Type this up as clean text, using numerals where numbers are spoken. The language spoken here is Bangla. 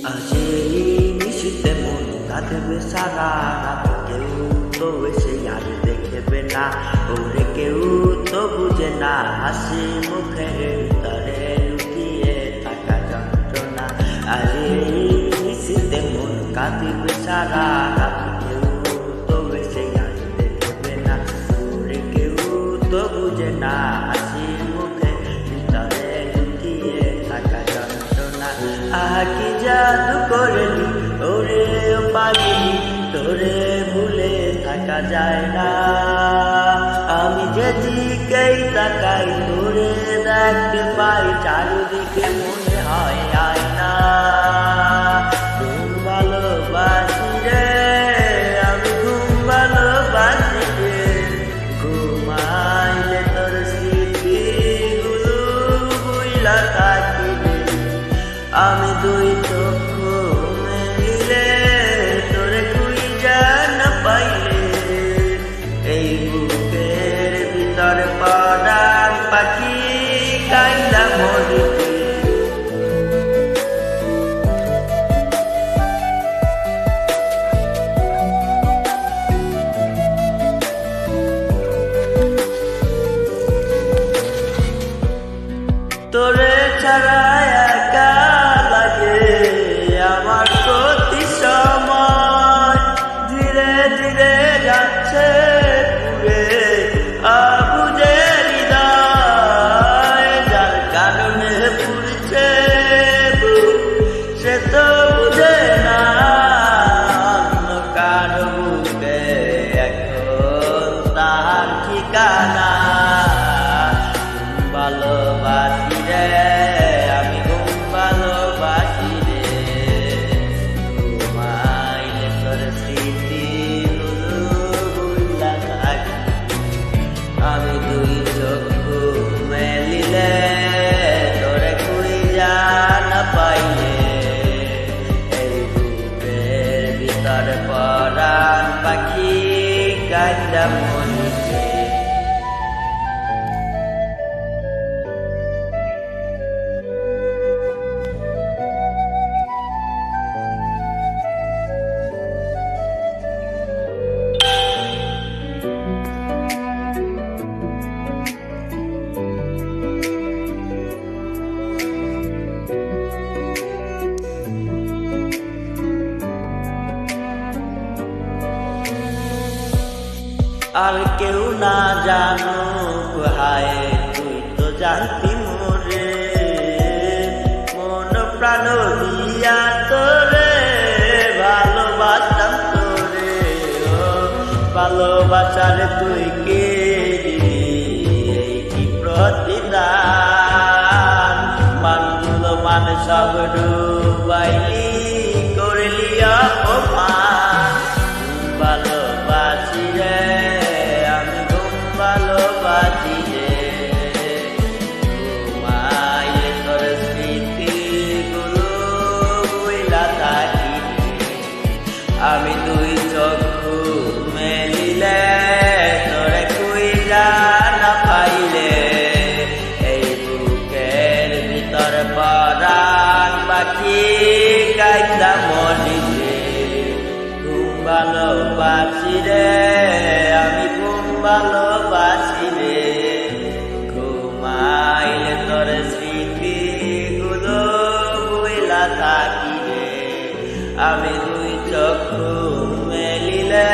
আজি নিশিতে মন কাঁদবে সারা রাত, কেউ তো এসে আর দেখবে না, ওরে কেউ তো বুঝে না, হাসি মুখের ভিতরে লুকিয়ে থাকা যন্ত্রণা। আজি নিশিতে মন কাঁদবে সারা রাত, কেউ তো এসে আর দেখবে না, ওরে কেউ তো বুঝে না, হাসি মুখের ভিতরে লুকিয়ে থাকা যন্ত্রণা। কি জাদু করলি ওরে পাগলি, তোরে ভুলে থাকা যায় না, আমি যেদিকেই তাকাই তোরে দেখতে পাই, চারিদিকে মনে হয় আয়না। ঘুম ভালোবাসি রে, আমি ঘুম ভালোবাসি রে, ঘুমাইলে তোর স্মৃতিগুলো ভুইলা থাকি রে, আমি দুই চক্ষু মেলিলে তোরে খুঁজা না পাইলে, এই বুকের ভিতর পরাণ পাখি কাইন্দা মরিবে। তোরে ছাড়া একা লাগে আমার প্রতি সময়, ধীরে ধীরে যাচ্ছে পুরে আবুঝে হৃদয়, যার কারণে পুড়ছে বুক সে তো বুঝে না, অন্য কারো বুকে এখন তার ঠিকানা। ভালোবাসি রে, আমি ঘুম ভালোবাসি রে, ঘুমাইলে তোর স্মৃতিগুলো ভুইলা থাকি, আমি দুই চক্ষু মেলিলে তোরে খুঁজা না পাইলে, এই বুকের ভিতর পরাণ পাখি কাইন্দা মরিবে। আর কেউ না জানুক হায় তুই তো জানতি মোরে, মন প্রাণ দিয়া তোরে ভালোবাসতাম তোরে, ও ভালোবাসার তুই কে দিলি এই কি প্রতিদান, মানগুলো মান সব ডুবাইলি করলি অপমান। ভালোবাসি রে, আমি ঘুম ভালোবাসি রে, ঘুমাইলে তোর স্মৃতিগুলো ভুইলা থাকি রে, আমি দুই চক্ষু মেলিলে তোরে খুঁজা না পাইলে, এই বুকের ভিতর পরাণ পাখি কাইন্দা মরিবে। ভালোবাসি রে, আমি ঘুম ভালোবাসি রে, ঘুমাইলে তোর স্মৃতিগুলো ভুইলা থাকি রে, আমি দুই চক্ষু মেলিলে